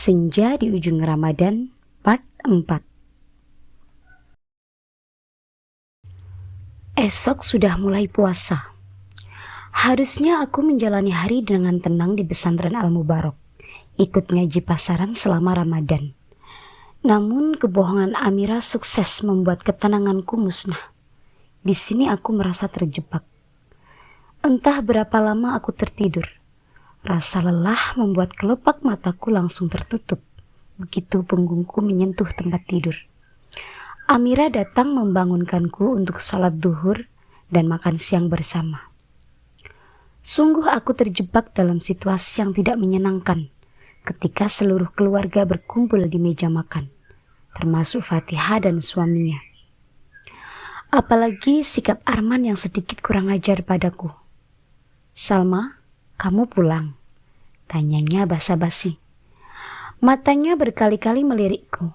Senja di ujung Ramadan, part 4. Esok sudah mulai puasa. Harusnya aku menjalani hari dengan tenang di pesantren Al-Mubarak, ikut ngaji pasaran selama Ramadan. Namun kebohongan Amira sukses membuat ketenanganku musnah. Di sini aku merasa terjebak. Entah berapa lama aku tertidur. Rasa lelah membuat kelopak mataku langsung tertutup. Begitu punggungku menyentuh tempat tidur. Amira datang membangunkanku untuk sholat duhur dan makan siang bersama. Sungguh aku terjebak dalam situasi yang tidak menyenangkan ketika seluruh keluarga berkumpul di meja makan, termasuk Fatihah dan suaminya. Apalagi sikap Arman yang sedikit kurang ajar padaku. "Salma, kamu pulang?" tanyanya basa-basi. Matanya berkali-kali melirikku.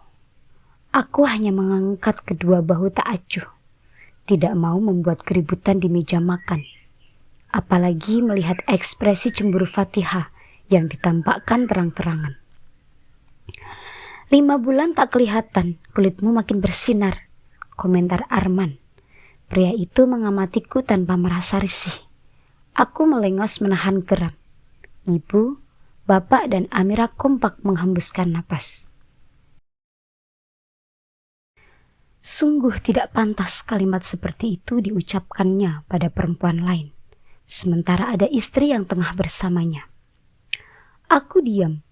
Aku hanya mengangkat kedua bahu tak acuh. Tidak mau membuat keributan di meja makan. Apalagi melihat ekspresi cemburu Fatihah yang ditampakkan terang-terangan. 5 bulan tak kelihatan, kulitmu makin bersinar, komentar Arman. Pria itu mengamatiku tanpa merasa risih. Aku melengos menahan geram. Ibu, Bapak dan Amira kompak menghembuskan napas. Sungguh tidak pantas kalimat seperti itu diucapkannya pada perempuan lain, sementara ada istri yang tengah bersamanya. Aku diam,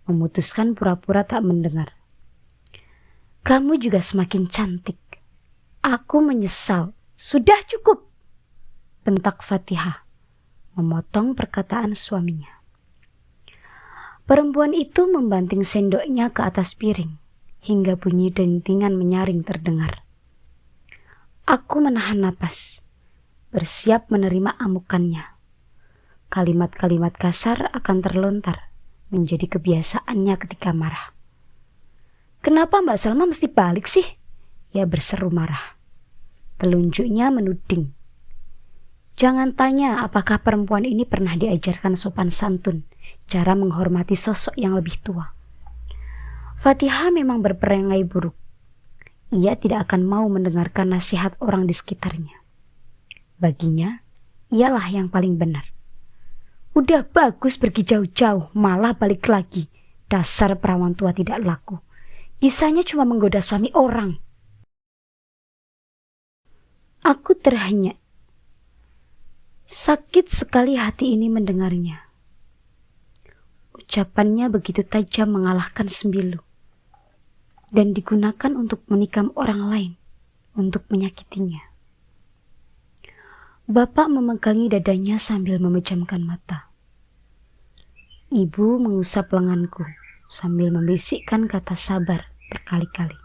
memutuskan pura-pura tak mendengar. "Kamu juga semakin cantik." Aku menyesal. "Sudah cukup," bentak Fatihah, memotong perkataan suaminya. Perempuan itu membanting sendoknya ke atas piring, hingga bunyi dentingan menyaring terdengar. Aku menahan napas, bersiap menerima amukannya. Kalimat-kalimat kasar akan terlontar, menjadi kebiasaannya ketika marah. "Kenapa Mbak Salma mesti balik sih?" Ia berseru marah. Telunjuknya menuding. Jangan tanya apakah perempuan ini pernah diajarkan sopan santun, cara menghormati sosok yang lebih tua. Fatihah memang berperangai buruk. Ia tidak akan mau mendengarkan nasihat orang di sekitarnya. Baginya, ialah yang paling benar. "Udah bagus pergi jauh-jauh, malah balik lagi. Dasar perawan tua tidak laku. Bisanya cuma menggoda suami orang." Aku terhenyak. Sakit sekali hati ini mendengarnya. Ucapannya begitu tajam mengalahkan sembilu. Dan digunakan untuk menikam orang lain, untuk menyakitinya. Bapak memegangi dadanya sambil memejamkan mata. Ibu mengusap lenganku sambil membisikkan kata sabar berkali-kali.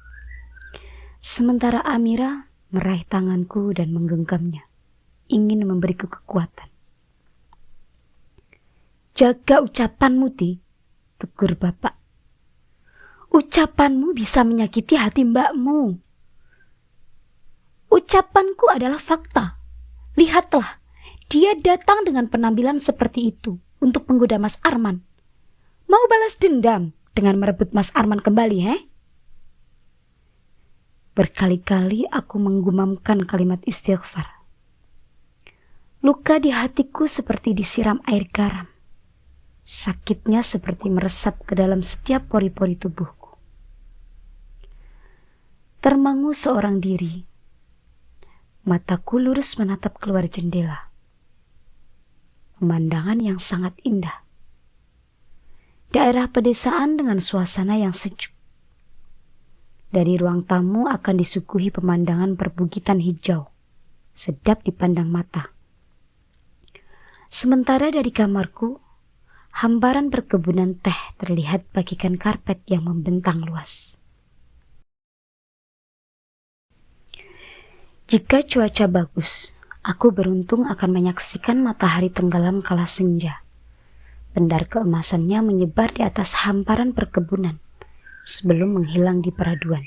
Sementara Amira meraih tanganku dan menggenggamnya, ingin memberiku kekuatan. "Jaga ucapanmu, Ti," tegur Bapak. "Ucapanmu bisa menyakiti hati mbakmu." "Ucapanku adalah fakta. Lihatlah, dia datang dengan penampilan seperti itu untuk menggoda Mas Arman. Mau balas dendam dengan merebut Mas Arman kembali, he?" Berkali-kali aku menggumamkan kalimat istighfar. Luka di hatiku seperti disiram air garam. Sakitnya seperti meresap ke dalam setiap pori-pori tubuhku. Termangu seorang diri. Mataku lurus menatap keluar jendela. Pemandangan yang sangat indah. Daerah pedesaan dengan suasana yang sejuk. Dari ruang tamu akan disuguhi pemandangan perbukitan hijau, sedap dipandang mata. Sementara dari kamarku, hamparan perkebunan teh terlihat bagikan karpet yang membentang luas. Jika cuaca bagus, aku beruntung akan menyaksikan matahari tenggelam kala senja. Pendar keemasannya menyebar di atas hamparan perkebunan sebelum menghilang di peraduan.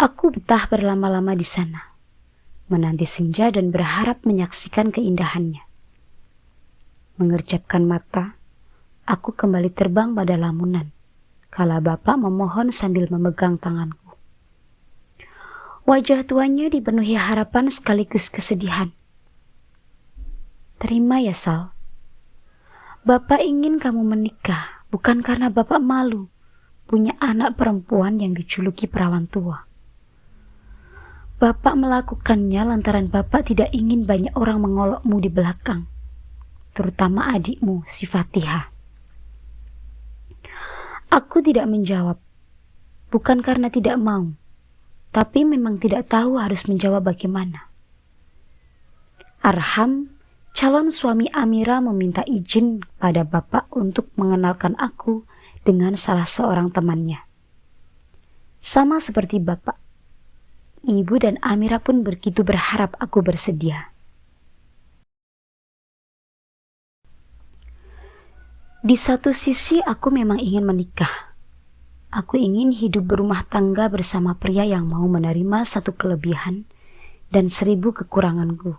Aku betah berlama-lama di sana, menanti senja dan berharap menyaksikan keindahannya. Mengerjapkan mata, aku kembali terbang pada lamunan, kala bapak memohon sambil memegang tanganku. Wajah tuanya dipenuhi harapan sekaligus kesedihan. Terima ya Sal. Bapak ingin kamu menikah, bukan karena bapak malu punya anak perempuan yang dijuluki perawan tua. Bapak melakukannya lantaran bapak tidak ingin banyak orang mengolokmu di belakang, terutama adikmu, si Fatihah. Aku tidak menjawab, bukan karena tidak mau, tapi memang tidak tahu harus menjawab bagaimana. Arham, calon suami Amira, meminta izin pada bapak untuk mengenalkan aku dengan salah seorang temannya. Sama seperti bapak, ibu dan Amira pun begitu berharap aku bersedia. Di satu sisi aku memang ingin menikah. Aku ingin hidup berumah tangga bersama pria yang mau menerima satu kelebihan dan 1000 kekuranganku.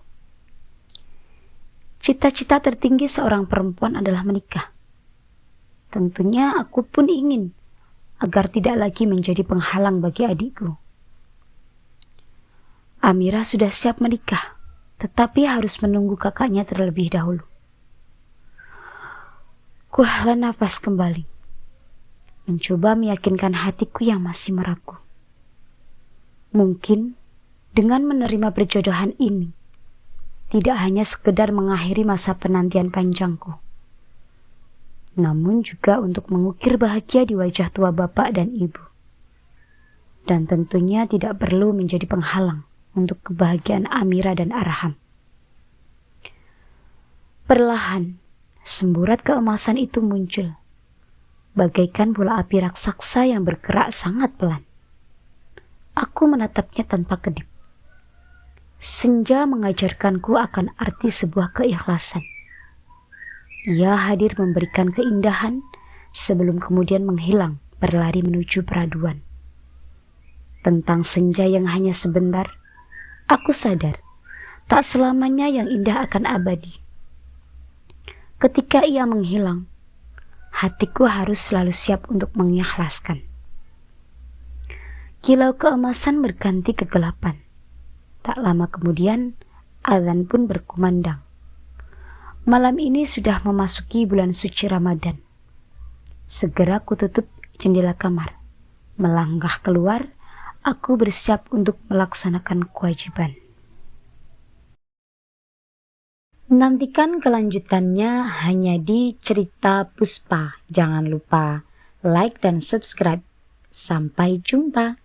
Cita-cita tertinggi seorang perempuan adalah menikah. Tentunya aku pun ingin agar tidak lagi menjadi penghalang bagi adikku. Amira sudah siap menikah, tetapi harus menunggu kakaknya terlebih dahulu. Kuhela nafas kembali, mencoba meyakinkan hatiku yang masih meragu. Mungkin dengan menerima perjodohan ini, tidak hanya sekedar mengakhiri masa penantian panjangku, namun juga untuk mengukir bahagia di wajah tua bapak dan ibu. Dan tentunya tidak perlu menjadi penghalang untuk kebahagiaan Amira dan Arham. Perlahan, semburat keemasan itu muncul, bagaikan bola api raksasa yang bergerak sangat pelan. Aku menatapnya tanpa kedip. Senja mengajarkanku akan arti sebuah keikhlasan. Ia hadir memberikan keindahan sebelum kemudian menghilang berlari menuju peraduan. Tentang senja yang hanya sebentar, aku sadar tak selamanya yang indah akan abadi. Ketika ia menghilang, hatiku harus selalu siap untuk mengikhlaskan. Kilau keemasan berganti kegelapan. Tak lama kemudian, azan pun berkumandang. Malam ini sudah memasuki bulan suci Ramadan. Segera kututup jendela kamar. Melangkah keluar, aku bersiap untuk melaksanakan kewajiban. Nantikan kelanjutannya hanya di Cerita Puspa. Jangan lupa like dan subscribe. Sampai jumpa.